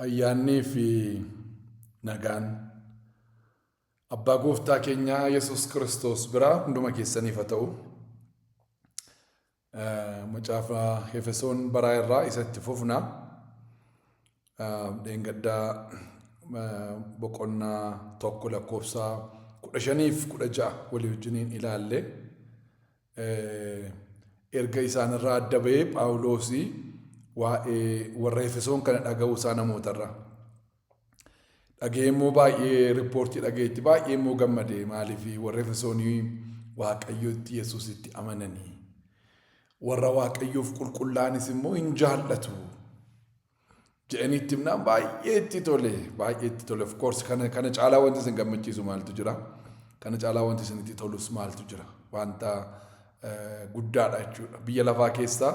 ayyaannii fi nagaan abbaa gooftaa keenyaa Yesuus Kiristoos biraa hunduma keessaniif haa ta'u. Macaafa Efesoon baraa irraa isatti fufna. Dheengaddaa boqonnaa tokko lakkoofsa 15-16 walii wajjiniin ilaalle. Erga isaan irraa adda ba'ee Phaawulosii waa'ee warra Efesoon kana dhaga'uu isaa namootarraa. Dhaga'ee immoo baay'ee riippoortii dhaga'eetti baay'ee immoo gammadee maaliif warra Efesoonii Waaqayyootti Yesuusitti amananii warra Waaqayyoof qulqullaanis immoo hin jaallatu jedhaniitti himnaan baay'ee itti tole. Of course kana caalaa wanti isin gammachiisu maaltu jira? Kana caalaa wanti isin itti tolus maaltu jira? Wanta guddaadha jechuudha. Biyya lafaa keessaa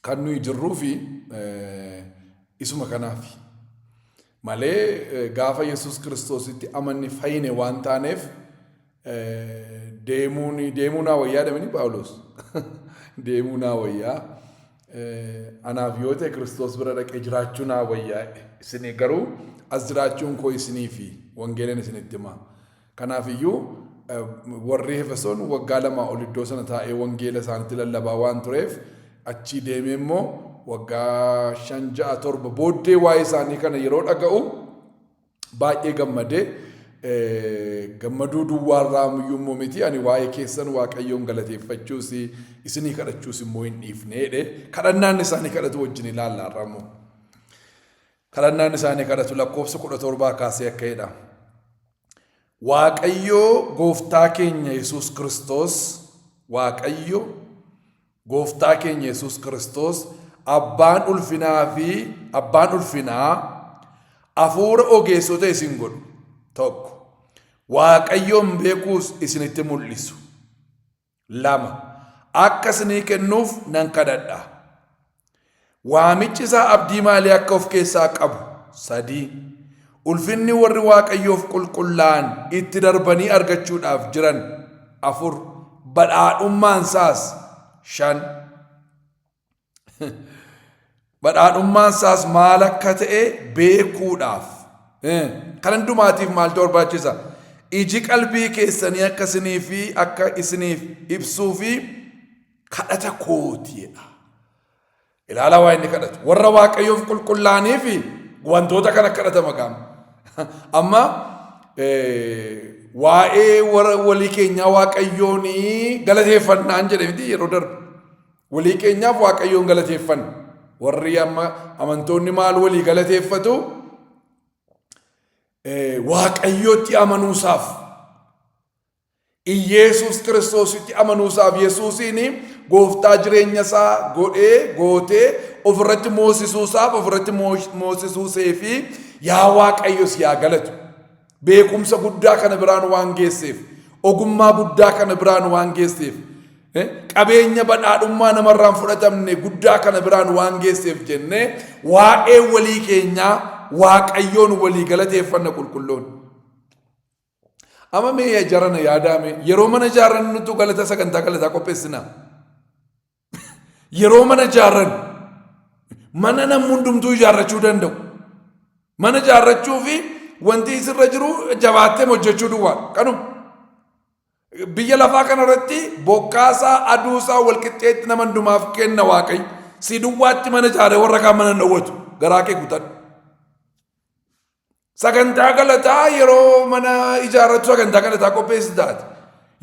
kan nuyi jirruu fi isuma kanaafi. Malee gaafa Yesuus Kiristoositti amanni fayyine waan taaneef deemuunaa wayyaa jedhamanii Phaawulos. Deemuunaa wayyaa. Anaaf yoo ta'e Kiristoos bira dhaqee jiraachuunaa wayyaa. Isinii garuu as jiraachuun koo isinii fi wangeelaan isinitti hima. Kanaafiyyuu warri Efesoon waggaa 2 ol iddoo sana taa'ee wangeela isaanitti lallabaa waan tureef achii deemee immoo waggaa 5-6-7 booddee waa'ee isaanii kana yeroo dhaga'u baay'ee gammadee gammaduu duwwaarraa immoo miti ani waa'ee keessan Waaqayyoon galateeffachuus isinii kadhachuus immoo hin dhiifneedhe. Kadhannaan isaanii kadhatu wajjin ilaallaa irraa kadhannaan isaanii kadhatu lakkoofsa 17 kaasee akka jedha. Waaqayyo gooftaa keenya Yesuus Kiristoos, Waaqayyo gooftaa keenya Yesuus Kiristoos abbaan ulfinaa hafuura ogeessota isin godhu tokko Waaqayyoon beekuus isinitti mul'isu 2 akka isinii kennuuf nan kadhadha. Waamichi isaa abdii maalii akka of keessaa qabu 3 ulfinni warri Waaqayyoof qulqullaa'an itti darbanii argachuudhaaf jiran 4 badhaadhummaan isaas 5 badhaadhummaan isaas maal akka ta'e beekuudhaaf. Kan hundumaatiif maaltu barbaachisa? Iji qalbii keessanii akka isiniif ibsuu fi kadhata kootiidha. Ilaalaa waa inni kadhatu. Warra Waaqayyoof qulqullaa'anii fi wantoota kana kadhata maqaan. Amma waa'ee warra walii keenyaa Waaqayyoonii galateeffannaan jedhe miti yeroo darbe. Walii keenyaaf Waaqayyoon galateeffanna. Warri amma amantoonni maal walii galateeffatu? Waaqayyootti amanuusaaf. Yesuus Kiristoositti amanuusaaf. Yesuusiin gooftaa jireenya isaa gootee ofirratti moosisuusee fi yaa Waaqayyo si yaa galatu. Beekumsa guddaa kana biraan waan geesseef, ogummaa guddaa kana biraan waan geesseef, qabeenya badhaadhummaa namarraan fudhatamne guddaa kana biraan waan geesseef jennee waa'ee walii keenyaa Waaqayyoon walii galateeffanna qulqulloon. Amma mee jarana yaadame yeroo mana ijaarran nutu galata sagantaa galataa qopheessina. Yeroo mana ijaarran mana namni hundumtuu ijaarrachuu danda'u. Mana ijaarrachuu fi wanti isirra jiru jabaattee hojjechuu duwwaa kanuma. Biyya lafaa kanarratti bokkaasaa aduusaa walqixxeetti nama hundumaaf kenna Waaqayyo. Si duwwaatti mana ijaaree warra kaan mana dhowwatu garaa kee kutadhu. Sagantaa galataa yeroo mana ijaarratu sagantaa galataa qopheessitaati.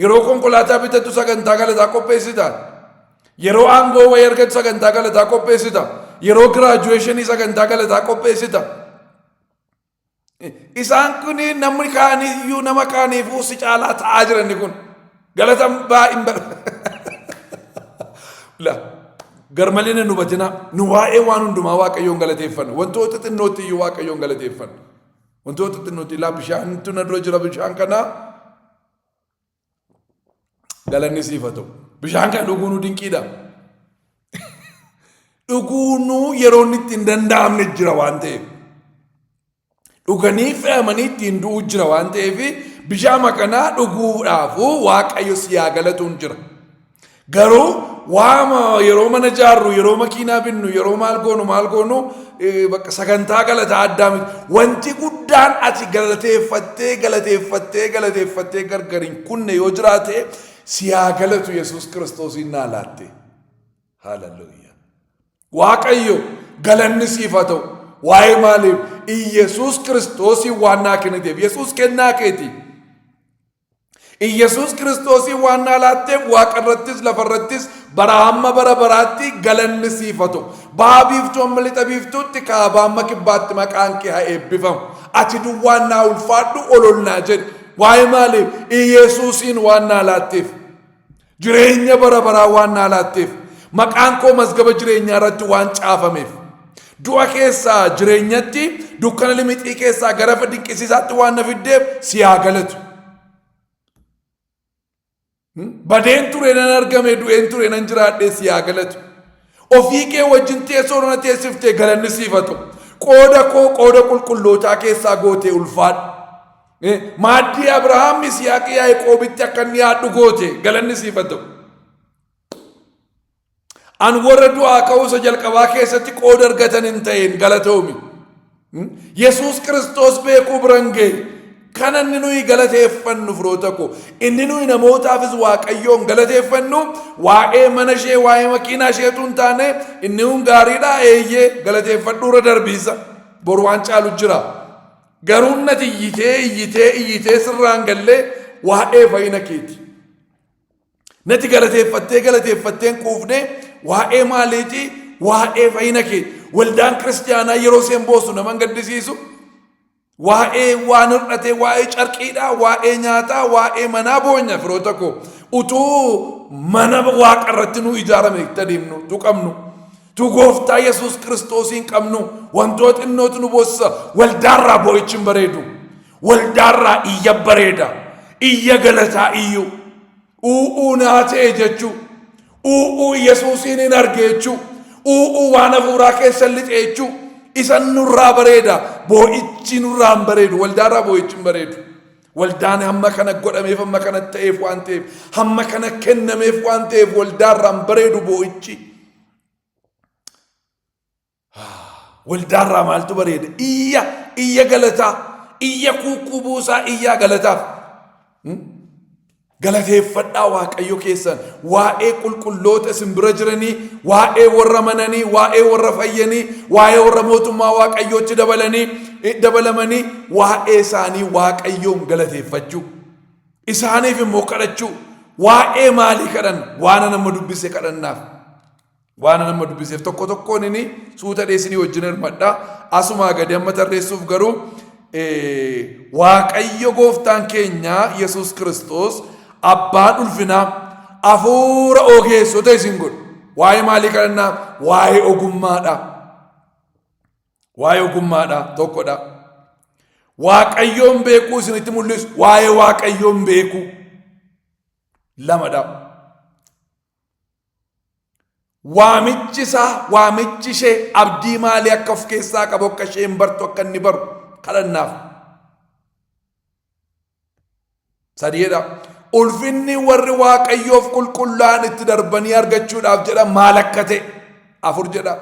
Yeroo konkolaataa bitatu sagantaa galataa qopheessitaati. Yeroo aangoo wayii argatu sagantaa galataa qopheessita. Yeroo giraajuweeshinii sagantaa galataa qopheessita. Isaan kun namni kaaniyyuu nama kaaniifuu si caalaa ta'aa jiran kun galata baay'een garmalee nu hubatina. Nu waa'ee waan hundumaa Waaqayyoon galateeffanna. Wantoota xinnootti iyyuu Waaqayyoon galateeffanna. Wantoota xinnootti ilaa bishaantu na dura jira. Bishaan kana galanni siif haa ta'u. Bishaan kana dhuguunuu dinqiidha. Dhuguunuu yeroo inni itti hin danda'amne jira waan ta'eef. Dhuganii fe'amanii ittiin du'u jira waan ta'eef bishaan kanaa dhuguudhaafuu Waaqayyo si yaa galatuun jira. Garuu waama yeroo mana jaarru yeroo makiinaa binnu yeroo maal goonu bakka sagantaa galataa addaa miti. Wanti guddaan ati galateeffattee gargariin kunne yoo jiraate siyaa galatu Yesuus Kiristoosiin naa laatte. Haaleluyyaa. Waaqayyo galanni siif haa ta'u. Waa'ee maaliif? Yesuus Kiristoosiin waan naa kenniteef. Yesuus kennaa keeti. Yesuus Kiristoosiin waan naa laatteef waaqarrattis lafarrattis bara hamma bara baraatti galanni siif haa ta'u. Ba'a biiftuu amma lixa biiftuutti kaabaa amma kibbaatti maqaan kee haa eebbifamu. Ati duwwaan naa ulfaadhu ol naa jedhi. Waa'ee maaliif? Yesuusiin waan naa laatteef. Jireenya bara baraa waan naa laatteef. Maqaan koo mazgaba jireenyaa irratti waan caafameef. Du'a keessaa jireenyatti dukkana limixii keessaa gara dinqisiisaatti waan na fiddeef si haa galatu. Badeen ture nan argame du'een ture nan jiraadhee si haa galatu. Ofii kee wajjin teessoo na teessiftee galanni siif haa ta'u. Qooda koo qooda qulqullootaa keessaa gootee ulfaadhu. Maaddii Abrahaam Yisihaaq Yaaqoobitti akka inni yaaddu goote galanni siif haa ta'u. An warra du'aa ka'uusa jalqabaa keessatti qooda argatan hin ta'in galatoomi. Yesuus Kiristoos beekuu biran ga'e. Kan inni nuyi galateeffannu firoota koo. Inni nuyi namootaafis Waaqayyoon galateeffannu waa'ee mana ishee waa'ee makiinaa isheetu hin taane inni hun gaariidha eeyyee galateeffadhuura darbiisa. Boru waan caalu jira. Garuu nati iyyitee sirraan gallee waa'ee fayyina keeti. Nati galateeffatteen quufne waa'ee maaliiti? Waa'ee fayyina keeti. Waldaan kiristaanaa yeroo seen boosu naman gaddisiisu. Waa'ee waan hir'ate waa'ee carqiidha, waa'ee nyaataa, waa'ee manaa boonya firoota koo. Utuu mana waaqa irratti nu ijaarame deemnu tu qabnu. Tu gooftaa Yesuus Kiristoosiin qabnu wantoota xinnootu nu boossisa. Waldaarraa boo'ichi hin bareedu. Waldaarraa iyya bareeda. Iyya galataa iyyu. Naa ta'e jechuu. Yesuusiin hin arge jechuu. Waan hafuuraa keessa lixe jechuu. Isan nurraa bareeda. Boo'ichi nurraa hin bareedu. Waldaarraa boo'ichi hin bareedu. Waldaan hamma kana godhameef hamma kana ta'eef waan ta'eef hamma kana kennameef waan ta'eef waldaarraa hin bareedu boo'ichi. Waldaarraa maaltu bareeda? Iyya galataa. Iyya kuukuu buusaa iyyaa galataaf. Galateeffadhaa Waaqayyo keessan waa'ee qulqulloota isin bira jiranii, waa'ee warra mananii, waa'ee warra fayyanii, waa'ee warra mootummaa Waaqayyootti dabalamanii, waa'ee isaanii Waaqayyoon galateeffachuu, isaaniif immoo kadhachuu. Waa'ee maalii kadhan? Waan nama dubbise kadhannaaf. Waan nama dubbiseef tokkoon inni suuta dheessinii wajjin hirmadhaa. Asumaa gadi amma tarreessuuf garuu Waaqayyo gooftaan keenya Yesuus Kiristoos abbaan ulfinaa hafuura ogeessota isin godhu. Waa'ee maalii kadhannaa? Waa'ee ogummaadha. Waa'ee ogummaadha tokkodha. Waaqayyoon beekuu isinitti mul'isu waa'ee Waaqayyoon beekuu lamadha. Waamichi isaa waamichi ishee abdii maalii akka of keessaa qabu akka isheen bartu akka inni baru kadhannaaf. Sadiidha. Ulfinni warri Waaqayyoof qulqullaa'an itti darbanii argachuudhaaf jedha maal akka ta'e afur jedha.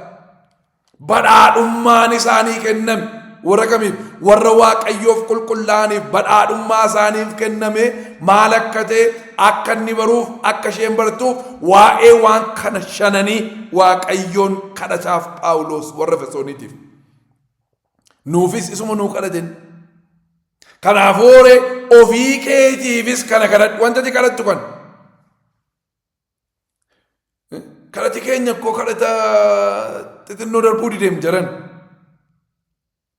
Badhaadhummaan isaanii kenname warra kamiif? Warra Waaqayyoof qulqullaa'aniif badhaadhummaa isaaniif kenname maal akka ta'e akka inni baruuf akka isheen bartuuf waa'ee waan kana shananii Waaqayyoon kadhataaf Phaawulos warra Efesooniitiif. Nuufis isuma nuu kadhaten. Kanaafuu ofii keetiifis kana kadhadhu. Wantati kadhattu kan kadhati keenya akkoo kadhata xixinnoo darbuu dideem jiran.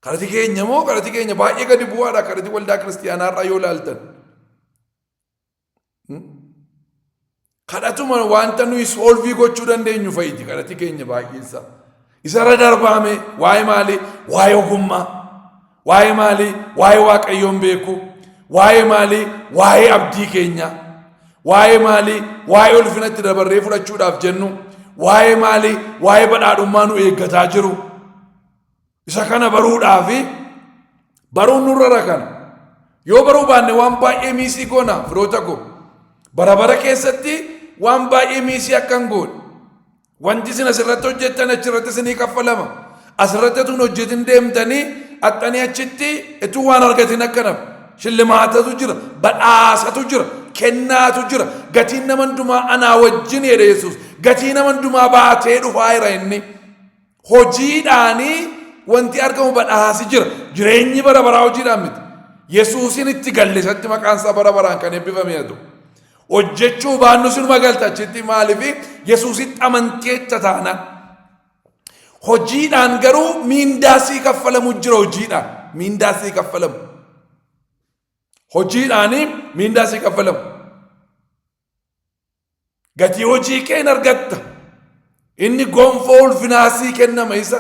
Kadhati keenya moo kadhati keenya baay'ee gadi bu'aadha. Kadhati waldaa kiristiyaanaa irraa yoo ilaaltan. Kadhatuma wanta nuyi soolvii gochuu dandeenyu fayyiti kadhati keenya baay'eessa. Isarra darbaame waa'ee maalii? Waa'ee ogummaa. Waa'ee maalii? Waa'ee Waaqayyoon beekuu. Waa'ee maalii? Waa'ee abdii keenya. Waa'ee maalii? Waa'ee ulfinatti dabarree fudhachuudhaaf jennu. Waa'ee maalii? Waa'ee badhaadhummaa nu eeggataa jiru. Isa kana baruudhaafi baruun nurra rakana. Yoo baruu baanne waan baay'ee miisii goona firoota koo. Bara keessatti waan baay'ee miisii akkan goone. Wanti isin asirratti hojjettan achirratti isinii kaffalama. Asirratti tun hojjetin deemtanii axxanii achitti ituu waan argatin akkanaf. Shillimaatatu jira, badhaasatu jira, kennaatu jira. Gatiin nama hundumaa anaa wajjin jedhe Yesuus. Gatii nama hundumaa baatee dhufaa jira inni. Hojiidhaanii wanti argamu badhaasi jira. Jireenyi bara baraa hojiidhaan miti. Yesuusin itti gallisatti maqaan isaa bara baraan kan eebbifamee haa ta'u. Hojjechuu baannu sinuma galta achitti maaliifi Yesuusitti amanteetta taanaan. Hojiidhaan garuu miindaasii kaffalamu jira hojiidhaan. Miindaasii kaffalamu. Hojiidhaanii miindaasii kaffalamu. Gatii hojii kee hin argatta. Inni gonfoo ulfinaasii kennama isa.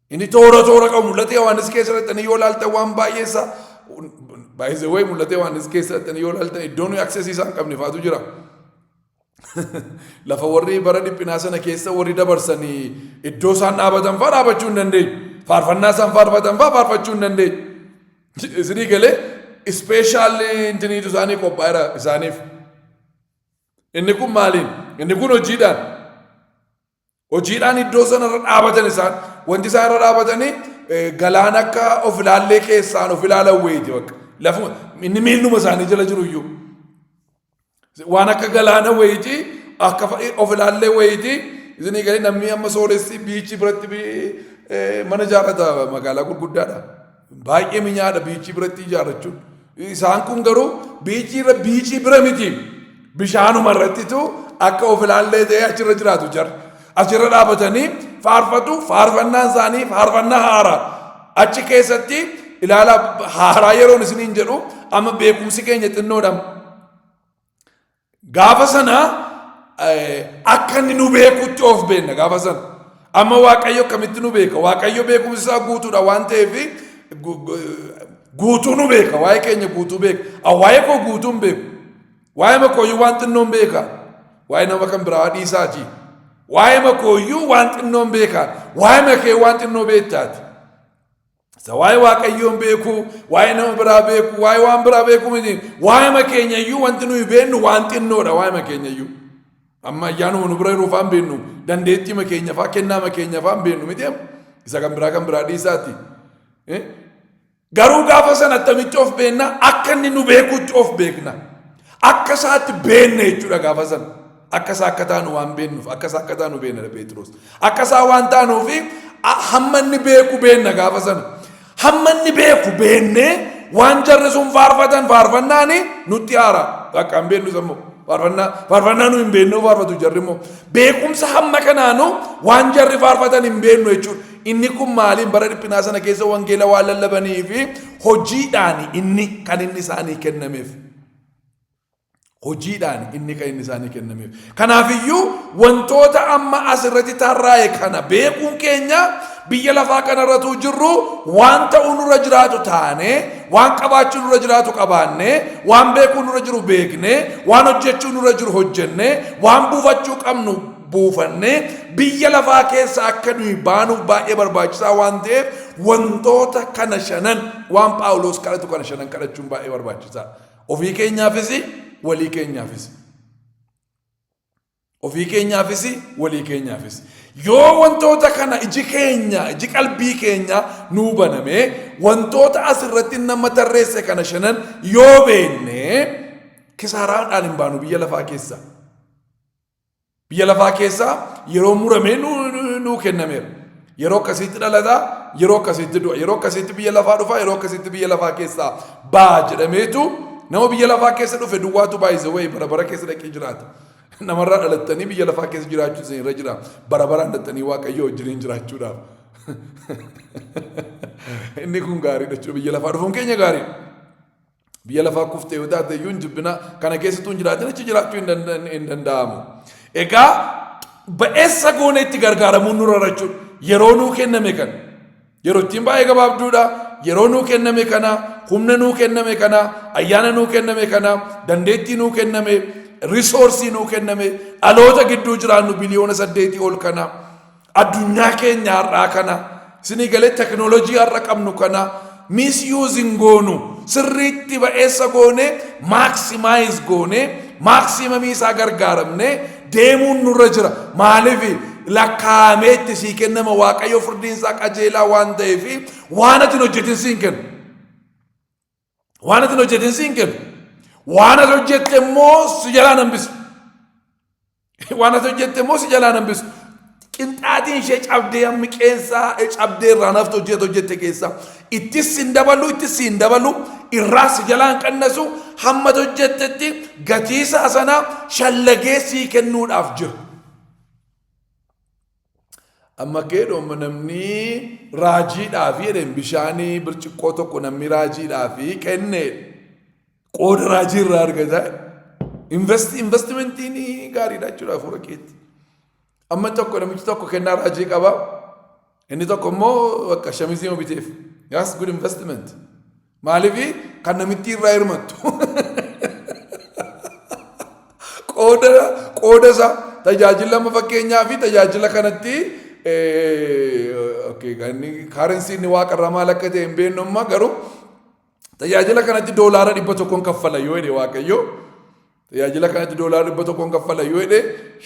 Inni toora qabu mul'atee Yohaannis keessatti yoo ilaaltan waan baay'eessa baay'ee wayi mul'atee Yohaannis keessatti yoo ilaaltan iddoon aksesii isaan qabne faatu jira. Lafa warri bara dhiphinaa sana keessa warri dabarsanii iddoo isaan dhaabatan fa'aa dhaabachuu hin dandeenyu. Faarfannaa isaan faarfatan fa'aa faarfachuu hin dandeenyu. Isinii galee ispeeshaalli intiniitu isaanii qophaa'eera isaaniif. Inni kun maaliin? Inni kun hojiidhaan. Hojiidhaan iddoo sanarra dhaabatan isaan. Wanti isaan irra dhaabatanii galaan akka of ilaallee keessaan of ilaalan wayiiti bakka. Lafuma inni miilluma isaanii jala jiru iyyuu. Waan akka galaana wayiiti akka of ilaallee wayiiti. Isinii galee namni amma sooressi biichii biratti mana ijaarrata magaalaa gurguddaadha. Baay'ee minyaadha biichii biratti ijaarrachuun. Isaan kun garuu biichii bira miti. Bishaanuma irrattitu akka of ilaallee ta'ee achirra jiraatu jarri. Achirra dhaabatanii faarfatu faarfannaan isaanii faarfannaa haaraa. Achi keessatti ilaala haaraa yeroon isiniin jedhu amma beekumsi keenya xinnoodha. Gaafa sana akka inni nu beekutti of beenna gaafa sana. Amma Waaqayyo akkamitti nu beeka? Waaqayyo beekumsi isaa guutuudha waan ta'eef guutuu nu beeka. Waa'ee keenya guutuu beeka. Waa'ee koo guutuu hin beeku. Waa'ee makooyyuu waan xinnoo hin beeka. Waa'ee nama kan biraa dhiisaati. Waa'ee makooyyuu waan xinnoo hin beeka. Waa'ee makee waan xinnoo beektaati. Waa'ee Waaqayyoon beeku, waa'ee nama biraa beeku, waa'ee waan biraa beeku miti. Waa'ee makeenyayyuu wanti nuyi beennu waan xinnoodha waa'ee makeenyayyuu. Amma ayyaanuma nu bira yeroo faan beennu dandeettii makeenya faa kennaa makeenya faan beennu miti isa kan biraa dhiisaati. Garuu gaafa sana attamitti of beenna akka inni nu beekutti of beekna. Akka isaatti beenna jechuudha gaafa sana. Akka isaa akka taanu waan beennuuf akka isaa akka taanu beenna Phexros. Akka isaa waan taanuufi hamma inni beeku beenna gaafa sana. Hamma inni beeku beennee waan jarri sun faarfatan faarfannaani nutti haara. Akka hin beennu sammoo. Faarfannaa nu hin beennu faarfatu jarri immoo. Beekumsa hamma kanaanu waan jarri faarfatan hin beennu jechuudha. Inni kun maaliin bara dhiphinaa sana keessa wangeela waan lallabanii fi hojiidhaan inni kan inni isaanii kennameef. Hojiidhaan inni kan inni isaanii kennameef. Kanaafiyyuu wantoota amma asirratti tarraa'e kana beekuun keenya biyya lafaa kanarratu jirru waan ta'uu nurra jiraatu taane, waan qabaachuu nurra jiraatu qabaanne, waan beekuu nurra jiru beekne, waan hojjechuu nurra jiru hojjenne, waan buufachuu qabnu buufanne, biyya lafaa keessa akka nuyi baanuuf baay'ee barbaachisaa waan ta'eef wantoota kana shanan waan Phaawulos kadhatu kana shanan kadhachuun baay'ee barbaachisaa. Ofii keenyaafis walii keenyaafis. Ofii keenyaafis walii keenyaafis. Yoo wantoota kana iji qalbii keenya nuu baname wantoota asirratti nama tarreesse kana shanan yoo beenne kisaaraadhaan hin baanu biyya lafaa keessa. Biyya lafaa keessa yeroo muramee nuu kennameera. Yeroo akkasitti dhalataa, yeroo akkasitti du'a, yeroo akkasitti biyya lafaa dhufa, yeroo akkasitti biyya lafaa keessaa baa jedhameetu nama biyya lafaa keessa dhufe duwwaatu baay'isee bara keessa dhaqee jiraata. Namarraa dhalattanii biyya lafaa keessa jiraachuu isin irra jira. Baraan dhalattanii Waaqayyo wajjin jiraachuudhaaf. Inni kun gaariidha jechuudha. Biyya lafaa dhufuun keenya gaariidha. Biyya lafaa kuftee yoo taate iyyuu hin jibbina kana keessattuu hin jiraatin achi jiraachuu hin danda'amu. Egaa ba'eessa goonee itti gargaaramuun nurra jechuudha. Yeroo nuu kenname kana. Yeroo ittiin baay'ee gabaabduudha. Yeroo nuu kenname kana, humna nuu kenname kana, ayyaana nuu kenname kana, dandeettii nuu kenname, risoorsii nuu kenname, dhaloota gidduu jiraannu biliyoona 8 ol kana, addunyaa keenya har'aa kana, isinii galee teknoolojii har'a qabnu kana, miisyuuziin goonu, sirriitti ba'eessa goone, maaksimaayis goone, maaksiimamii isaa gargaaramne deemuun nurra jira. Maaliif lakkaameetti sii kennama Waaqayyo firdiin isaa qajeelaa waan ta'eef waan ati hojjetin siin kennu. Waan ati hojjetin siin kennu. Waan ati hojjette immoo si jalaa hambisu. Waan ati hojjette immoo si jalaa hambisu. Qinxaatiin ishee cabdee hammi qeensaa cabdee irraa nafti hojjette keessa ittis hin dabalu irraa si jalaan qannasu hamma hojjettetti gatii isaa sana shallagee sii kennuudhaaf jira. Amma keedhooma namni raajiidhaaf jedheen bishaanii birciqqoo tokko namni raajiidhaaf kennee qooda raajii irraa argata. Investimentiin gaariidha jechuudha fuula keetti. Amma tokko namichi tokko kennaa raajii qaba. Inni tokko immoo akka shamizii biteef. That's good investment. Maaliif kan namitti irraa hirmattu. Qooda isaa tajaajila amma fakkeenyaa fi tajaajila kanatti kaarensiin inni waaqarraa maal akka ta'e hin beeknu amma garuu tajaajila kanatti doolaara 100 kaffala yoo jedhe Waaqayyo. Tajaajila kanatti doolaara 100 kaffala yoo jedhe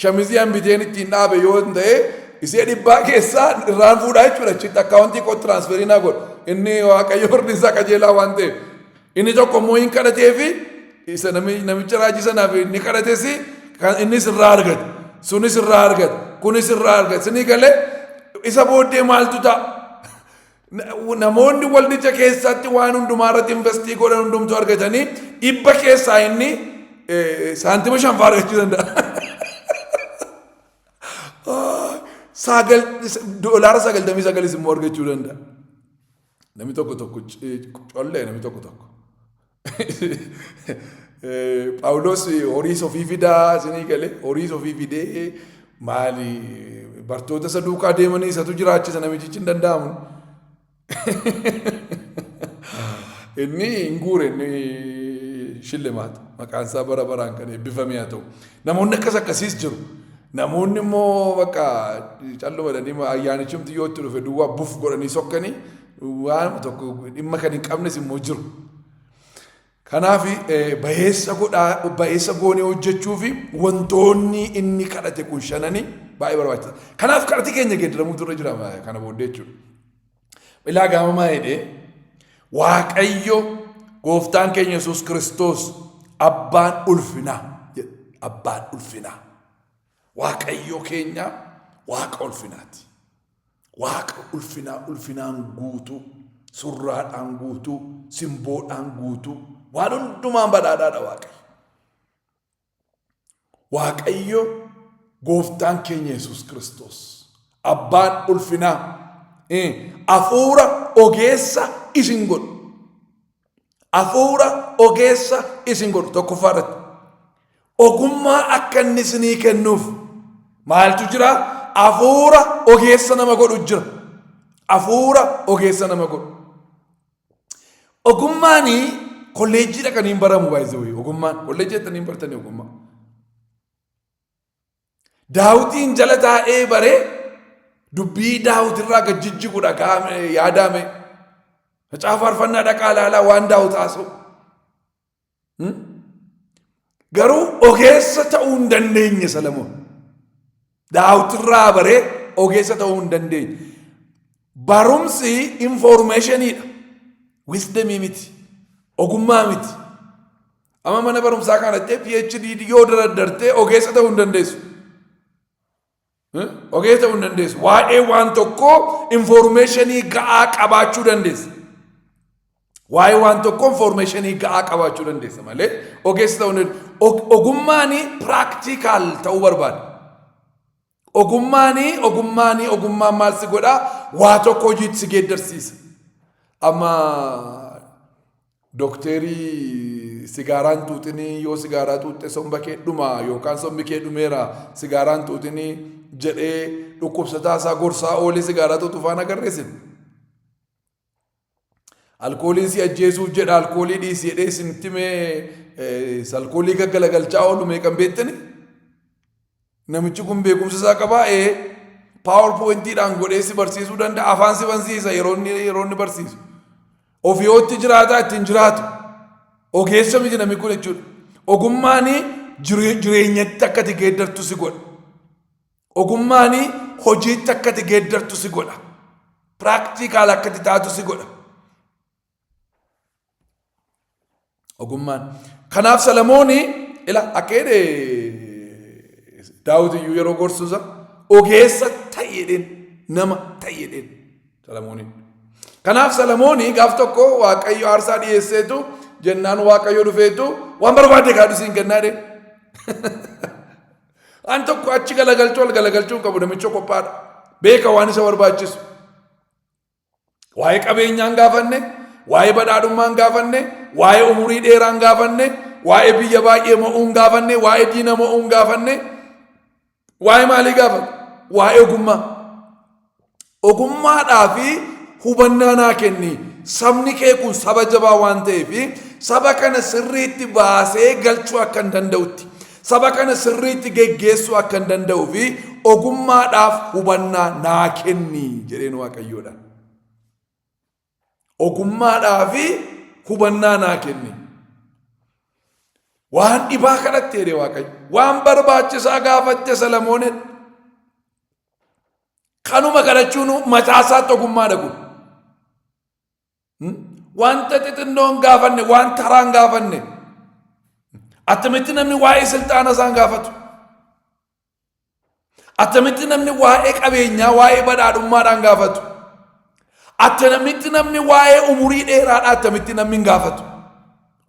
shamizii hambiteen ittiin dhaabe yoo ta'e isee dhibbaa keessaa irraan fuudhaa jechuudha. Achitti akkaawuntii koo tiraansferii naa godha. Inni Waaqayyo firdiin isaa qajeelaa waan ta'eef. Inni tokko immoo hin kadhatee fi isa namicha raajii sanaaf inni kadhates innis irraa argata. Sunis irraa argata. Kunis irraa argata. Sinii galee isa booddee maaltu ta'a? Namoonni waldicha keessatti waan hundumaa irratti investii godhan hundumtu argatanii dhibba keessaa inni saantima 5 argachuu danda'a. Doolaara 99 immoo argachuu danda'a. Namni tokko collee namni tokko. Phaawulos horii ofii fidaa sinii galee horii ofii fidee maali bartoota isa duukaa deemanii isatu jiraachisa namichichi hin danda'amu. Inni hin guure inni shillimaata maqaan isaa bara baraan kan eebbifame haa ta'u. Namoonni akkasiis jiru. Namoonni immoo bakka calluma dandii ayyaanichumti yoo itti dhufe duwwaa buf godhanii sokkanii waan tokko dhimma kan hin qabnes immoo jiru. Kanaaf bayeessa goonee hojjechuu fi wantoonni inni kadhate kun shananii baay'ee barbaachisa. Kanaaf kadhati keenya geeddaramuutu irra jira kana booddee jechuudha. Ilaa gaamamaa jedhee Waaqayyo gooftaan keenya Yesuus Kiristoos abbaan ulfinaa jedha. Abbaan ulfinaa. Waaqayyo keenya Waaqa ulfinaati. Waaqa ulfinaan guutuu, surraadhaan guutuu, simboodhaan guutuu, waan hundumaan badhaadhaadha Waaqayyo. Waaqayyo gooftaan keenya Yesuus Kiristoos abbaan ulfinaa hafuura ogeessa isin godhu. Hafuura ogeessa isin godhu tokkoffaadhaatti. Ogummaa akka inni isinii kennuuf maaltu jira? Hafuura ogeessa nama godhu jira. Hafuura ogeessa nama godhu. Ogummaanii kolleejjii dhaqanii baramu baay'ee ogummaan kolleejjii dhaqanii bartanii ogummaa. Daawutiin jala taa'ee baree dubbii Daawutirraa gad jijjiguudha yaadame. Macaafa faarfannaa dhaqaa ilaalaa waan Daawut haasa'u. Garuu ogeessa ta'uu hin dandeenye Salamoon. Daawutirraa baree ogeessa ta'uu hin dandeenye. Barumsi informationiidha. Wisdomii miti. Ogummaa miti. Amma mana barumsaa kanatti PhD yoo dardartee ogeessa ta'uu hin dandeessu. Ogeessa ta'uu hin dandeessu. Waa'ee waan tokkoo informationii ga'aa qabaachuu dandeessa. Waa'ee waan tokkoo informationii ga'aa qabaachuu dandeessa malee ogeessa ta'uu hin dandeessu. Ogummaanii practical ta'uu barbaada. Ogummaan maal si godhaa? Waa tokko hojiitti si geeddarsiisa. Amma dookterii sigaaraan tuuxinii yoo sigaaraa tuuxxe somba kee dhuma yookaan sombi kee dhumeera sigaaraan tuuxinii jedhee dhukkubsataa isaa gorsaa oolee sigaaraa tuuxu faana agarreessin. Alkooliin si ajjeesuuf jedha alkoolii dhiisi jedhee isinitti mee alkoolii gaggalagalchaa oolu meeqan beektani? Namichi kun beekumsa isaa qabaa PowerPointiidhaan godhee si barsiisuu danda'a. Afaan si barsiisa yeroo inni barsiisu. Ofiyootti jiraataa ittiin jiraatu. Ogeessa miti namni kun jechuudha. Ogummaanii jireenyatti akka ati geeddartu si godha. Ogummaani hojiitti akka ati geeddartu si godha. Practical akka ati taatu si godha. Ogummaan. Kanaaf Salamooni ila akeede Daawit iyyuu yeroo gorsuusa ogeessa ta'eedhaan nama ta'eedhaan Salamooniin. Kanaaf Salamooni gaaf tokko Waaqayyo aarsaa dhiyeesseetu jennaan Waaqayyo dhufeetu waan barbaade kaadhu siin kennaadhaan. An tokko achi galagalchuu qabu namicha qophaadha. Beeka waan isa barbaachisu. Waa'ee qabeenyaan gaafanne, waa'ee badhaadhummaan gaafanne, waa'ee umurii dheeraan gaafanne, waa'ee biyya baay'ee mo'uun gaafanne, waa'ee diina mo'uun gaafanne, waa'ee maalii gaafanne? Waa'ee ogummaa. Ogummaadhaa fi hubannaa naa kenni. Sabni kee kun saba jabaa waan ta'eef saba kana sirriitti baasee galchuu akka hin danda'utti. Saba kana sirriitti geggeessuu akka hin danda'uu fi ogummaadhaaf hubannaa naa kenni jedheen Waaqayyoodha. Ogummaadhaa fi hubannaa naa kenni. Waan dhibaa kadhatte jedhe Waaqayyo. Waan barbaachisaa gaafatte Salamooneen. Kanuma kadhachuun mataasaatti ogummaadha kun. Wanta xixinnoon gaafanne, waan taraan gaafanne. Attamitti namni waa'ee silxaana isaan gaafatu. Attamitti namni waa'ee qabeenyaa, waa'ee badhaadhummaadhaan gaafatu. Attamitti namni waa'ee umurii dheeraadhaa attamitti namni hin gaafatu.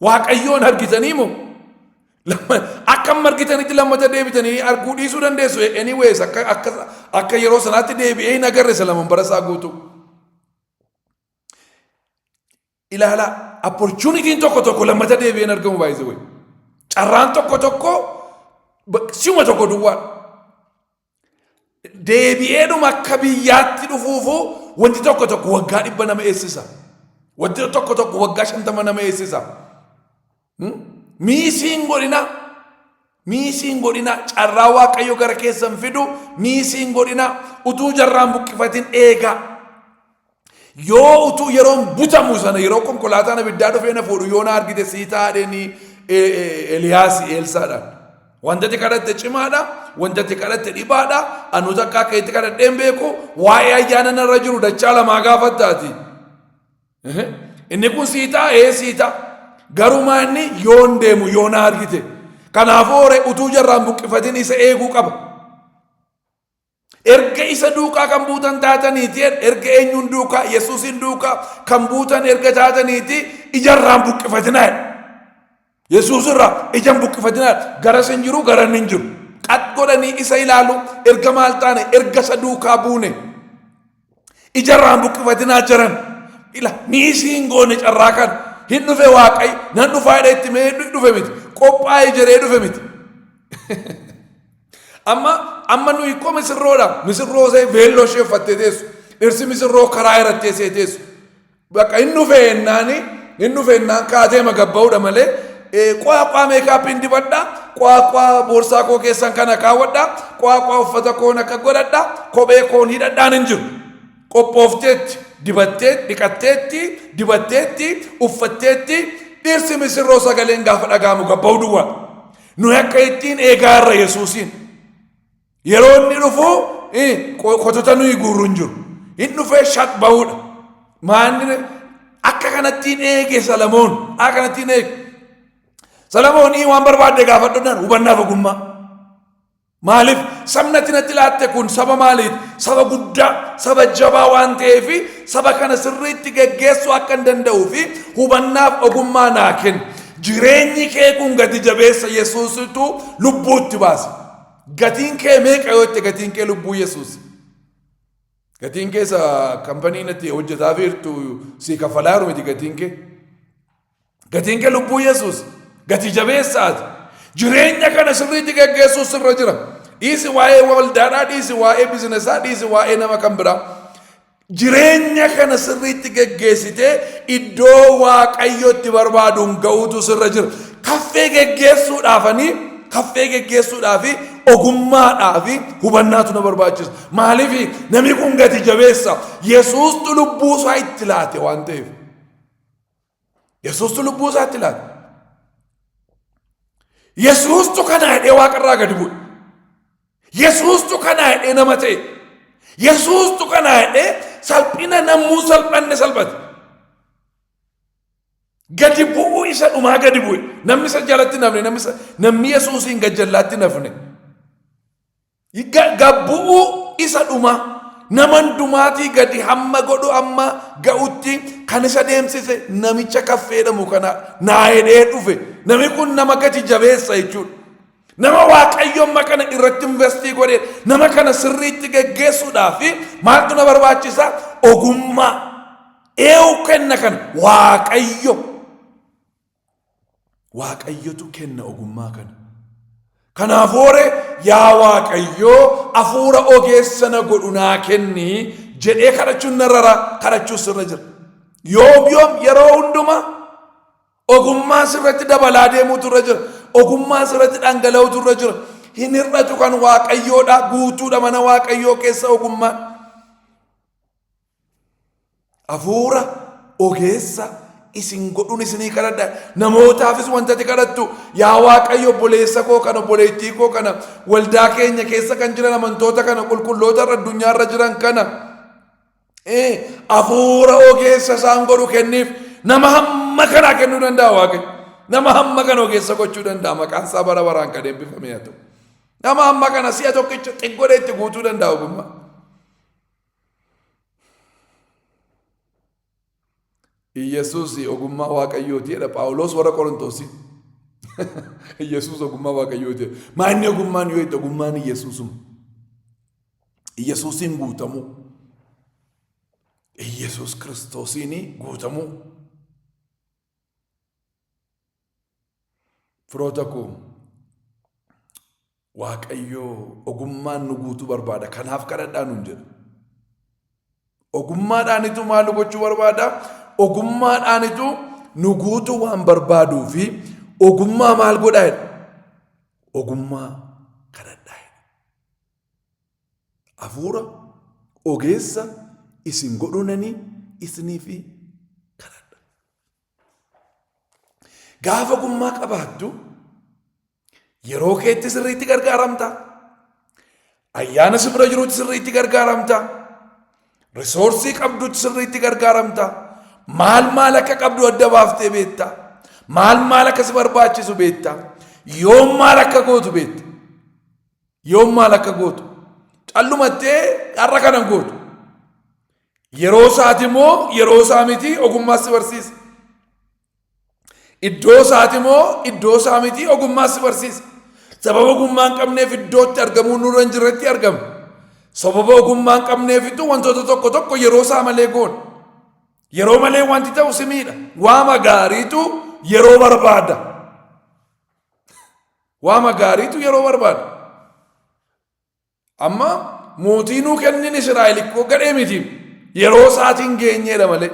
Waaqayyoon argitanii moo? Akkam argitanitti lammata deebitanii arguu dhiisuu dandeessu. Anyways akka yeroo sanaatti deebi'ee hin agarre Salamoon bara isaa guutuu. Ilaala opportunitiin tokko lammata deebi'ee hin argamu baay'ee. Carraan tokko siuma tokko duwwaa. Deebi'eedhuma akka biyyaatti dhufuufu wanti tokko waggaa 100 nama eessisa. Wanti tokko waggaa 50 nama eessisa. Miisiin godhina carraa Waaqayyo gara keessan fidu miisiin godhina utuu jarraan buqqifatin eegaa. Yoo utuu yeroon butamu sana yeroo konkolaataan abiddaa dhufee na fuudhu yoo na argite sii taa'anii Eliyaas Eelsaadhaan. Wantati kadhatte cimaadha, wantati kadhatte dhibaadha, anu takka akka itti kadhadheen beeku waa'ee ayyaana narra jiru dachaa lamaa gaafattaati. Inni kun sii ta'a. Garumaa inni yoon deemu yoo na argite. Kanaafuu hore utuu jarraan buqqifatin isa eeguu qaba. Erga isa duukaa kan buutan taataniiti, erga eenyuun duukaa, Yesuusin duukaa kan buutan erga taataniiti ijarraan buqqifatinaa. Yesuus irraa ijaan buqqifatinaa gara sin jiru gara hin jiru. Qat godhanii isa ilaalu erga maal taane erga isa duukaa buune. Ijarraan buqqifatinaa jiran. Ila miisiin goone carraa kan. Hin dhufe Waaqayyo nan dhufaadha itti mee dhufe miti qophaa'ee jiree dhufe miti. Amma nuyi koo misirroo see veelloo ishee uffattee teessu dhirsi misirroo karaa irratti teessee teessu. Bakka hin dhufeennaan kaatee magabba'uudha malee qo'aa meekaappiin dibadhaa qo'aa boorsaa koo keessan kana kaawwadhaa qo'aa uffata koon akka godhadhaa kophee koon hidhadhaan hin jiru. Qophoofteetti. Dibatteetti, uffatteetti, dhirsi misirroo sagaleen gaafa dhagaamu gabba'u duwwaa. Nuyi akka ittiin eegaa irra Yesuusiin. Yeroo inni dhufu kotota nuyi guurru hin jiru. Hin dhufee shat ba'uudha. Maanni akka kanattiin eege Salamoon. Akka kanattiin eege. Salamoonii waan barbaadde gaafadhuudhaan hubannaaf ogummaa. Maaliif sabnatti natti laatte kun saba maaliiti? Saba guddaa, saba jabaa waan ta'eef saba kana sirriitti geggeessuu akka hin danda'uu fi hubannaaf ogummaa naa kenni. Jireenyi kee kun gati jabeessa Yesuusitu lubbuutti baase. Gatiin kee meeqa yoo itti gatiin kee lubbuu Yesuus? Gatiin keessa kampaniin itti hojjetaa jirtu si kafalaaru miti gatiin kee. Gatiin kee lubbuu Yesuus. Gati jabeessaati. Jireenya kana sirriitti geggeessuu sirra jira. Dhiisi waa'ee waldaadhaa, dhiisi waa'ee bizinesaa, dhiisi waa'ee nama kan biraa. Jireenya kana sirriitti geggeessitee iddoo Waaqayyotti barbaaduun ga'uutu sirra jira. Kaffee geggeessuudhaafi ogummaadhaafi hubannaatu na barbaachisa. Maaliif namni kun gati jabeessa. Yesuustu lubbuusaa itti laate waan ta'eef. Yesuustu lubbuusaa itti laate. Yesuus tu kana hidhee waaqarraa gadi bu'e. Yesuus tu kana hidhee nama ta'e. Yesuus tu kana hidhee salphina namuu salphanne salphate. Gadi bu'uu isa dhumaa gadi bu'e. Namni isa jalatti nafne namni Yesuusiin gajjallaatti nafne. Gabbu'uu isa dhumaa naman dumaatii gadi hamma godhu amma ga'utti kan isa deemsise namicha kaffeedhamu kana naa hidhee dhufe. Namni kun nama gati jabeessa jechuudha. Nama waaqayyoon makana irratti investii godhee nama kana sirriitti geggeessuudhaaf maaltu na barbaachisa? Ogummaa. Eewu kenna kana waaqayyo. Waaqayyotu kenna ogummaa kana. Kanaafuu yaa waaqayyoo hafuura ogeessa na godhu naa kenni jedhee kadhachuun narra kadhachuu sirra jira. Yoom yeroo hundumaa ogummaa sirratti dabalaa deemuutu irra jira. Ogummaa sirratti dhangala'uutu irra jira. Hin hir'atu kan waaqayyoodha. Guutuudha mana waaqayyoo keessa ogummaan. Hafuura ogeessa isin godhuun isinii kadhadha. Namootaafis wantati kadhattu yaa waaqayyo obboleessa koo kana obboleettii koo kana waldaa keenya keessa kan jiran amantoota kana qulqulloota irra addunyaa irra jiran kana hafuura ogeessa isaan godhu kenniif. Nama hamma kanaa kennuu danda'a waaqayyo. Nama hamma kana ogeessa gochuu danda'a. Maqaan isaa bara baraan kan eebbifame haa ta'u. Nama hamma kana si'a tokkicha xiggodhee itti guutuu danda'a ogummaa. Yesuus ogummaa waaqayyooti jedha Phaawulos warra Qorontoos. Yesuus ogummaa waaqayyooti. Maanni ogummaan yoo itti ogummaan Yesuusuma. Yesuusiin guutamuu. Yesuus Kiristoosiin guutamuu. Firoota koo waaqayyoo ogummaan nu guutuu barbaada. Kanaaf kadhadhaa nuun jedha. Ogummaadhaanitu maal gochuu barbaada? Ogummaadhaanitu nu guutuu waan barbaaduu fi ogummaa maal godhaa jedha? Ogummaa kadhadhaa jedha. Hafuura ogeessa isin godhunanii isinii fi kadhadha. Gaafa ogummaa qabaattu yeroo keetti sirriitti gargaaramta. Ayyaana si bira jiruutti sirriitti gargaaramta. Risoorsii qabduutti sirriitti gargaaramta. Maal akka qabdu adda baaftee beekta. Maal akka si barbaachisu beekta. Yoom maal akka gootu beekta. Yoom maal akka gootu. Callumattee har'a kanan gootu. Yeroo isaati immoo yeroo isaa miti ogummaa si barsiisa. Iddoo isaati immoo iddoo isaa miti ogummaa si barsiisa. Sababa ogummaa hin qabneef iddootti argamuu nurra hin jirretti argama. Sababa ogummaa hin qabneefitu wantoota tokko yeroo isaa malee goona. Yeroo malee wanti ta'u si miidha. Waama gaariitu yeroo barbaada. Waama gaariitu yeroo barbaada. Amma mootiinuu kennin Israa'el koo gadhee miti. Yeroo isaatiin geenyeedha malee.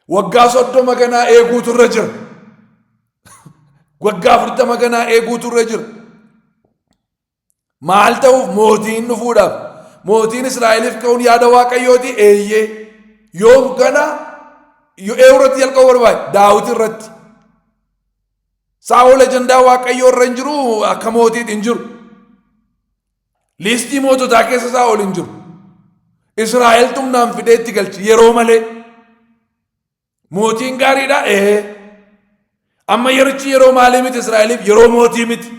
Waggaa 30 ganaa eeguutu irra jira. Waggaa 40 ganaa eeguutu irra jira. Maal ta'uuf mootiin dhufuudhaaf. Mootiin Israa'eliif ka'uun yaada waaqayyooti eeyyee. Yoom gana eerotti jalqabu barbaade Daawit irratti. Saa'ol ajandaa waaqayyoo irra hin jiru akka mootiitti hin jiru. Liistii moototaa keessa Saa'ol hin jiru. Israa'el tumnaan fidee itti galchi yeroo malee. Mootiin gaariidha amma yerichi yeroo maalii miti Israa'eliif yeroo mootii miti.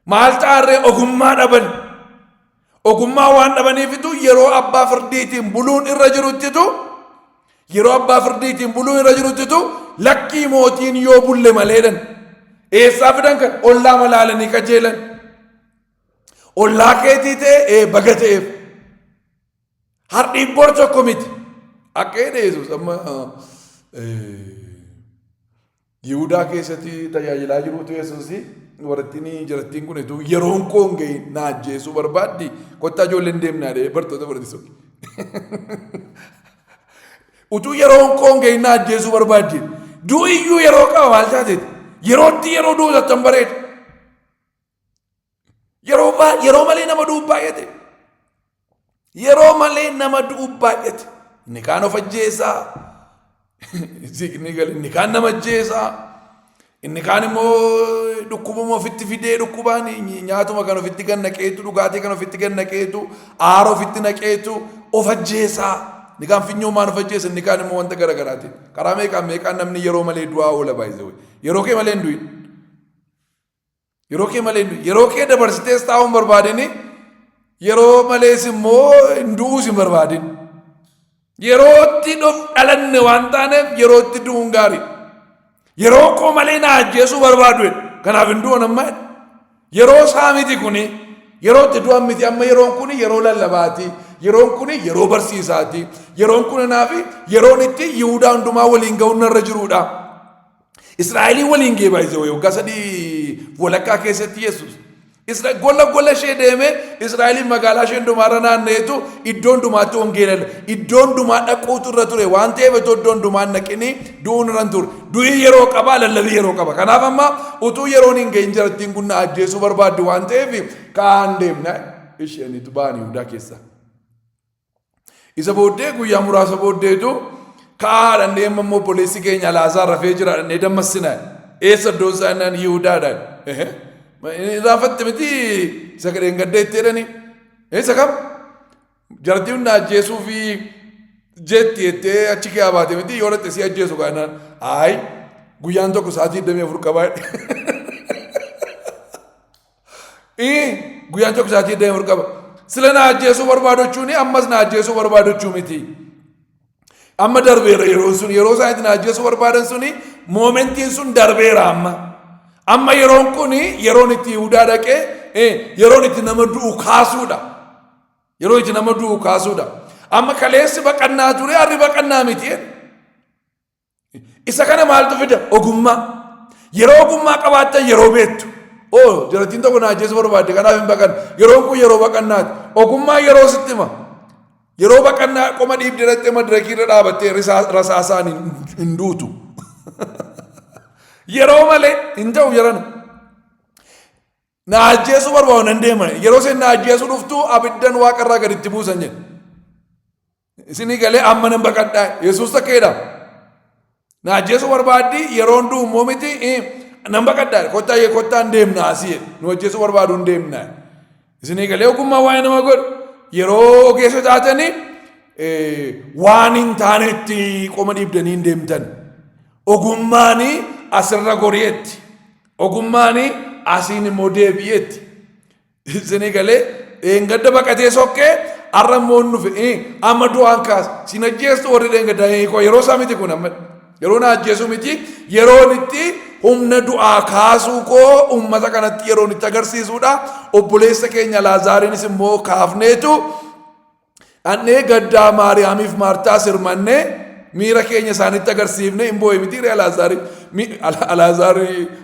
Maal ta'arree ogummaa dhaban. Ogummaa waan dhabaniifitu yeroo abbaa firdiitiin buluun irra jiruttitu lakkii mootiin yoo bulle maleedhan. Eessaa fidan kan ollaa malaalanii qajeelan. Ollaa keetii ta'e baga ta'eef. Hardhiin bor tokko miti. Akka jedhe Yesuus amma Yihudaa keessatti tajaajilaa jiruutu Yesuusii. Jarattiin kun yeroon koo hin gahin na ajjeesuu barbaaddi. Kottaa ijoolleen deemnaa dhee bartoota barsiisuu. Utuu yeroon koo hin gahin na ajjeesuu barbaaddi. Du'iyyuu yeroo qaba maal taateeti? Yerootti yeroo duutattan bareeda. Yeroo malee nama du'u baay'ate. Yeroo malee nama du'u baay'ate. Inni kaan of ajjeesaa. Inni kaan nama ajjeesaa. Inni kaan immoo dhukkubuma ofitti fidee dhukkubaan nyaatuma kan ofitti gan naqeetu dhugaatii kan ofitti gan naqeetu aara ofitti naqeetu of ajjeesaa. Inni kaan finyoomaan of ajjeesa inni kaan immoo wanta garaagaraatiin. Karaa meeqaan namni yeroo malee du'aa oola baay'isee yeroo kee malee hin du'in. Yeroo kee malee hin du'in. Yeroo kee dabarsitees taa'uu hin barbaadini. Yeroo malees immoo hin du'uus hin barbaadin. Yerootti dhalanne waan taaneef yerootti du'uun gaarii. Yeroo koo malee na ajjeesuu barbaadu kanaaf hin du'an amma yeroo isaa miti kuni yeroo itti du'an miti amma yeroon kuni yeroo lallabaati yeroon kuni yeroo barsiisaati yeroon kun naafi yeroon itti Yihuudaa hundumaa waliin ga'uun irra jiruudha. Israa'elii waliin geebaayise waggaa 3 walakkaa keessatti Yesuus gola ishee deeme Israa'eliin magaalaa ishee hundumaarra naanneetu iddoon hundumaatti wangeelala iddoon hundumaa dhaquutu irra ture waan ta'eef iddoon hundumaa naqinii du'uun irra ture du'ii yeroo qaba lallabii yeroo qaba kanaaf amma utuu yeroon hin ga'in jarattiin kun na ajjeesuu barbaaddu waan ta'eef kaan deemna isheenitu ba'an Yihuudaa keessa isa booddee guyyaa muraasa booddeetu kaadhan deema immoo pooliisii keenya Alaazaar rafee jira dhannee dammassinaa eessa iddoon isaa innaan Yihuudaadhaan Raafatte miti sagaleen gaddeetti jedhani eessa kam jartii hundaa ajjeesuu fi jetti jettee achi kee baate miti yoo dhatte si ajjeesu kaanaan ayi guyyaan tokko sa'aatii 24 qabaa guyyaan tokko sa'aatii 24 qaba sila na ajjeesuu barbaadochuuni ammas na ajjeesuu barbaadochuu miti amma darbeera yeroo sun yeroo isaaniitti na ajjeesuu barbaadan suni moomentiin sun darbeera amma yeroon kuni yeroon itti Yihuudaa dhaqee yeroon itti nama du'u kaasuudha. Yeroo itti nama du'u kaasuudha. Amma kaleessi baqannaa ture harri baqannaa miti. Isa kana maaltu fida? Ogummaa. Yeroo ogummaa qabaattan yeroo beektu. Jaratiin tokko na ajjeesuu barbaadde kanaaf hin baqanne. Yeroon kun yeroo baqannaati. Ogummaa yeroo sitti hima. Yeroo baqannaa qoma dhiibdee dhattee madirakii irra dhaabattee rasaasaan hin duutu. Yeroo malee hin ta'u yerana na ajjeesuu barbaadu nan deeman yeroo isin na ajjeesuu dhuftu abiddan waaqarraa gaditti buusan jedhe isinii galee amma nan baqadhaa Yesuus takkeedha na ajjeesuu barbaaddi yeroon du'u immoo miti nan baqadhaa kottaan deemna asii nu ajjeesuu barbaadu hin deemna isinii galee ogummaa waa'ee nama godhu yeroo ogeessa taatanii waan hin taanetti qoma dhiibdanii hin deemtan ogummaanii asirra goriyetti ogummaanii asiin immoo deebi'etti isinii galee dheengadda baqatee sokkee arra immoo nufe amma du'aan kaasa sin ajjeestu warri dheengadda yeroo isaa miti kun amma yeroo na ajjeesu miti yeroon itti humna du'aa kaasuu koo ummata kanatti yeroon itti agarsiisuudha obboleessa keenya Alaazaariinis immoo kaafneetu annee gaddaa Maariyaamiif Maartaa sirmannee miira keenya isaanitti agarsiifne hin boo'e miti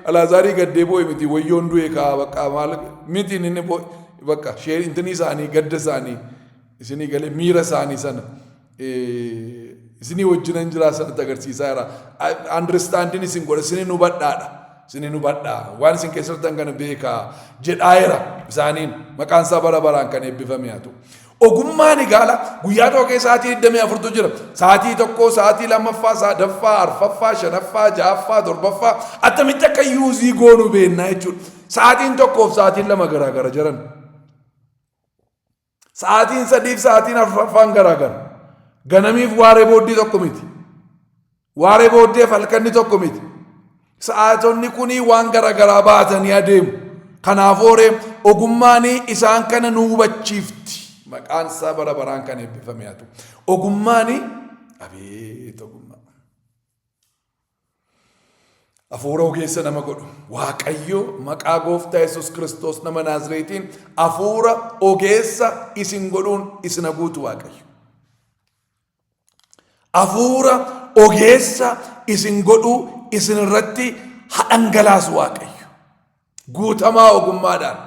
Alaazaari gaddee boo'e miti wayyoon du'e kaa bakka maal miti inni boo'e bakka shee intini isaanii gadda isaanii isinii galee miira isaanii sana isinii wajjinan jiraa sanatti agarsiisaa jira understanding isin godha isinii nu badhaadha isinii nu badhaa waan isin keessattan kana beekaa jedhaa jira isaaniin maqaan isaa bara baraan kan eebbifame haa ta'u. Ogummaan gaala guyyaa tokko keessa sa'aatii 24tu jira. Sa'aatii tokko, sa'aatii lammaffaa, sadaffaa, arfaffaa, shanaffaa, ja'affaa, torbaffaa attamitti akka yuuzii goonu beennaa jechuudha. Sa'aatiin tokkoof sa'aatiin lama garaagara jiran. Sa'aatiin sadiif sa'aatiin arfaffaan garaagara. Ganamiif waaree booddee tokko miti. Waaree booddeef halkanni tokko miti. Sa'aatonni kunii waan garaagaraa baatanii adeemu. Kanaafuu ogummaan isaan kana nu hubachiifti. Maqaan isaa bara baraan kan eebbifame haa ta'u. Ogummaan abeet ogummaa. Hafuura ogeessa nama godhu. Waaqayyo maqaa gooftaa Yesuus Kiristoos nama Naazreetiin hafuura ogeessa isin godhuun isin guutu Waaqayyo. Hafuura ogeessa isin godhuu isin irratti hadhangalaasu Waaqayyo. Guutamaa ogummaadhaan,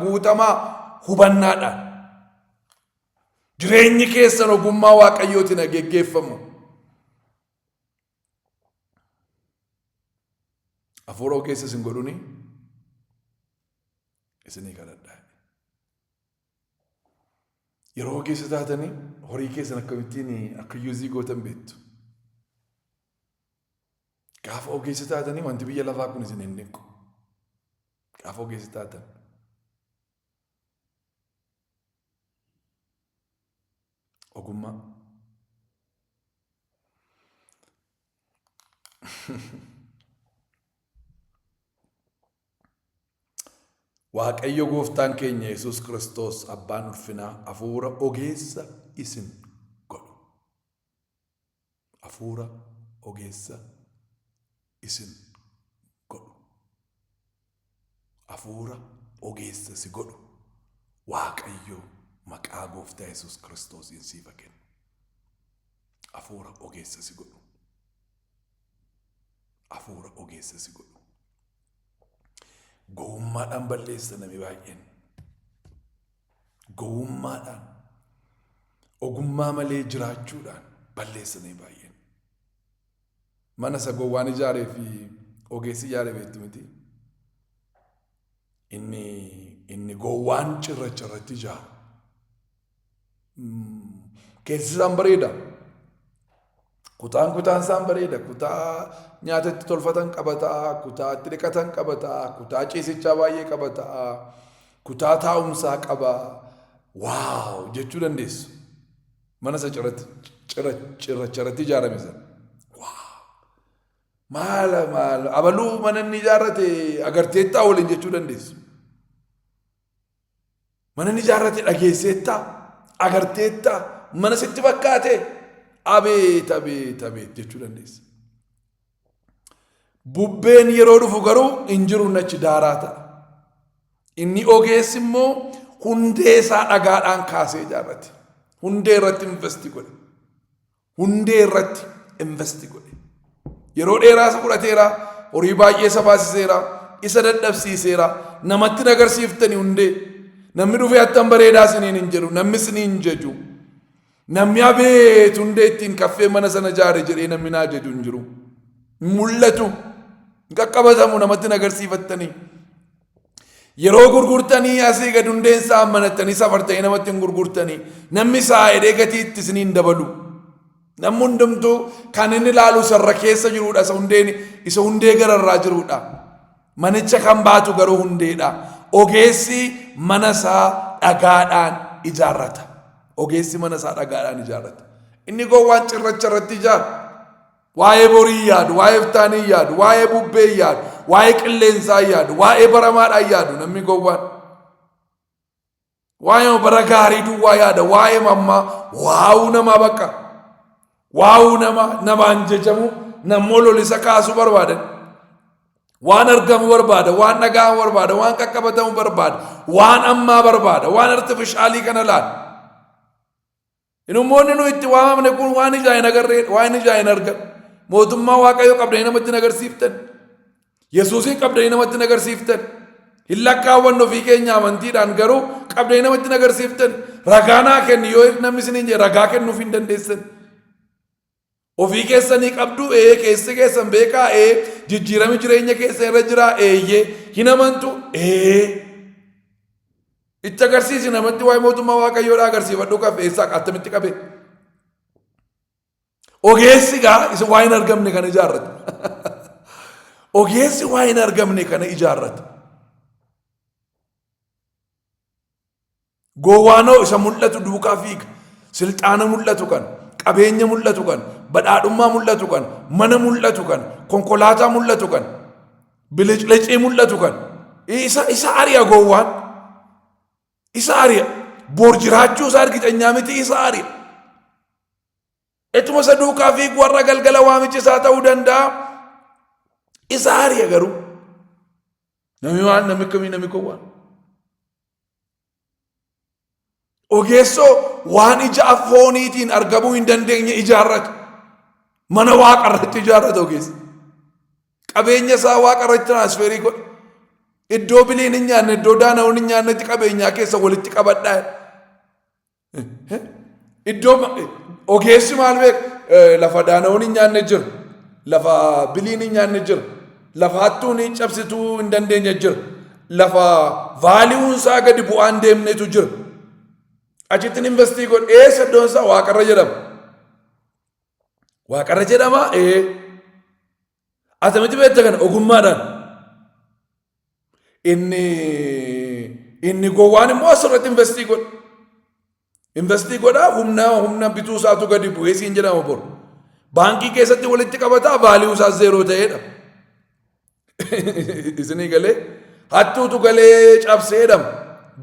guutamaa hubannaadhaan. Jireenyi keessan ogummaa Waaqayyootiin geggeeffamu. Hafuura ogeessa isin godhuuni isinii kadhadhaa. Yeroo ogeessa taatanii horii keessan akkamittiin akka yuuzii gootan beektu. Gaafa ogeessa taatanii wanti biyya lafaa kun isin hin dhiqu. Gaafa ogeessa taatan. Ogummaa. Waaqayyo gooftaan keenya Yesuus Kiristoos abbaan ulfinaa hafuura ogeessa isin godhu. Hafuura ogeessa isin godhu. Hafuura ogeessa si godhu. Waaqayyo maqaa gooftaa Yesuus Kiristoosiin siif kenna. Hafuura ogeessa si godhu. Hafuura ogeessa si godhu. Gowwummaadhaan balleessa namni baay'een. Gowwummaadhaan ogummaa malee jiraachuudhaan balleessa namni baay'een. Mana isa gowwaan ijaaree fi ogeessi ijaaree beektu miti. Inni gowwaan cirracharratti ijaaru. Keessi isaan bareeda. Kutaan isaan bareeda. Kutaa nyaatatti tolfatan qabataa, kutaa itti dhiqatan qabataa, kutaa ciisichaa baay'ee qabataa, kutaa taa'umsaa qabaa. Waaw jechuu dandeessu. Mana isa cirracharratti ijaarame sana. Maal abaluu mana inni ijaarrate agarteettaa waliin jechuu dandeessu. Mana inni ijaarrate dhageesseettaa agarteettaa mana sitti fakkaate abeet jechuu dandeessa. Bubbeen yeroo dhufu garuu hin jiru nachi daaraa ta'a. Inni ogeessi immoo hundee isaa dhagaadhaan kaasee ijaarrate. Hundee irratti investi godhe. Hundee irratti investi godhe. Yeroo dheeraa isa fudhateera, horii baay'ee isa baasiseera, isa dadhabsiiseera, namatti agarsiiftanii hundee. Namni dhufee attan bareedaa isiniin hin jedhu, namni isiniin hin jaju. Namni abeet hundee ittiin kaffee mana sana ijaare jedhee namni naa jaju hin jiru. Mul'atu. Qaqqabatamu namatti agarsiifattanii. Yeroo gurgurtanii asii gad hundeen isaa ammanattanii safartanii namatti hin gurgurtanii. Namni isaa hidhee gatii itti isiniin dabalu. Namni hundumtuu kan inni ilaalu sarara keessa jirudha. Isa hundee gararraa jirudha. Manicha kan baatu garuu hundeedha. Ogeessi mana isaa dhagaadhaan ijaarrata. Ogeessi mana isaa dhagaadhaan ijaarrata. Inni gowwaan cirracharratti ijaara. Waa'ee borii yaadu, waa'ee iftaanii yaadu, waa'ee bubbee yaadu, waa'ee qilleensaa yaadu, waa'ee baramaadhaan yaadu namni gowwaan. Waa'ee bara gaarii duwwaa yaada, waa'ee mammaa, waa'uu namaa bakka. Waa'uu namaan jechamu nammoo lolisa kaasuu barbaadan. Waan argamu barbaada, waan dhagahamu barbaada, waan qaqqabatamu barbaada, waan ammaa barbaada, waan artifishaalii kana laala. Inummoonni nu itti waamamne kun waan ijaa hin agarree, waan ijaa hin argan. Mootummaa Waaqayyoo qabdanii namatti agarsiiftan. Yesuusin qabdanii namatti agarsiiftan. Hin lakkaawwan ofii keenya amantiidhaan garuu qabdanii namatti agarsiiftan. Ragaa naa kenni yoo namni isiniin jedhe ragaa kennuuf hin dandeessan. Ofii keessanii qabdu keessi keessan beekaa jijjiirami jireenya keessan irra jira hin amantu itti agarsiisi namatti waa'ee mootummaa Waaqayyoodhaa agarsiifadhu qafeessaa attamitti qabe. Ogeessi isa waa hin argamne kana ijaarrata. Ogeessi waa hin argamne kana ijaarrata. Gowwaanoo isa mul'atu duukaa fiiga. Silxaana mul'atu kan, qabeenya mul'atu kan, badhaadhummaa mul'atu kan, mana mul'atu kan, konkolaataa mul'atu kan, bilicii mul'atu kan. Isa ari'a gowwaan. Isa ari'a. Bor jiraachuu isaa argiteenyaa miti isa ari'a. Etuma isa duukaa fiigu warra galgala waamichi isaa ta'uu danda'a. Isa ari'a garuu. Namni akkamii namni gowwaan. Ogeessoo waan ija fooniitiin argamuu hin dandeenye ijaarrata. Mana waaqarratti ijaarrata ogeessi. Qabeenya isaa waaqarratti tiransferii godha. Iddoo biliin hin nyaanne, iddoo daana'uun hin nyaannetti qabeenyaa keessa walitti qabadhaa. Iddoo ogeessi maal beeka? Lafa daana'uun hin nyaanne jira. Lafa biliin hin nyaanne jira. Lafa hattuun cabsituu hin dandeenye jira. Lafa vaaliiwuun isaa gadi bu'aan deemnetu jira. Achitti investii godhe eessa iddoon isaa waaqarra jedhama. Waaqarra jedhama Atamitti beekta kana ogummaadhaan. Inni gowwaan immoo asirratti investii godha. Investii godhaa humna bituu isaatu gadi bu'ee siin jedhama bor. Baankii keessatti walitti qabataa vaaliyuu isaa zeeroo ta'eedha. Isinii galee hattuutu galee cabseedhama.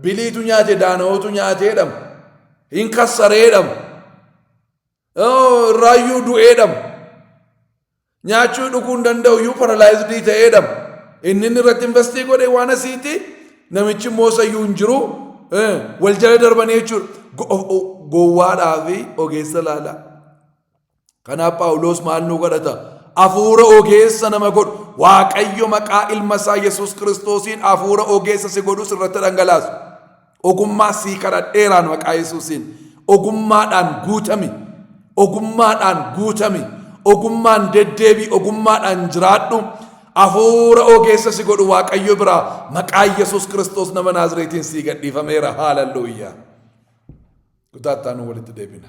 Biliitu nyaate daana'ootu nyaateedhama. Hin kassareedhama. Raayyuu du'eedhama. Nyaachuu dhuguu hin danda'u iyyuu paralaayizidii ta'eedhama. Inni irratti investii godhe waan asiiti namichi immoo sayyuu hin jiru wal jala darbanii jechuudha. Gowwaadhaa fi ogeessa laala. Kanaaf Phaawulos maal nu godhata? Hafuura ogeessa nama godhu. Waaqayyo maqaa ilma isaa Yesuus Kiristoosiin hafuura ogeessa si godhu sirratti dhangalaasu. Ogummaa sii kadhadheeraan maqaa Yesuusiin. Ogummaadhaan guutami. Ogummaadhaan guutami. Ogummaan deddeebii. Ogummaadhaan jiraadhu. Hafuura ogeessa si godhu Waaqayyo biraa maqaa Yesuus Kiristoos nama Naazreetiin sii gadhiifameera. Haaleluyyaa. Kutaa itti aanu walitti deebina.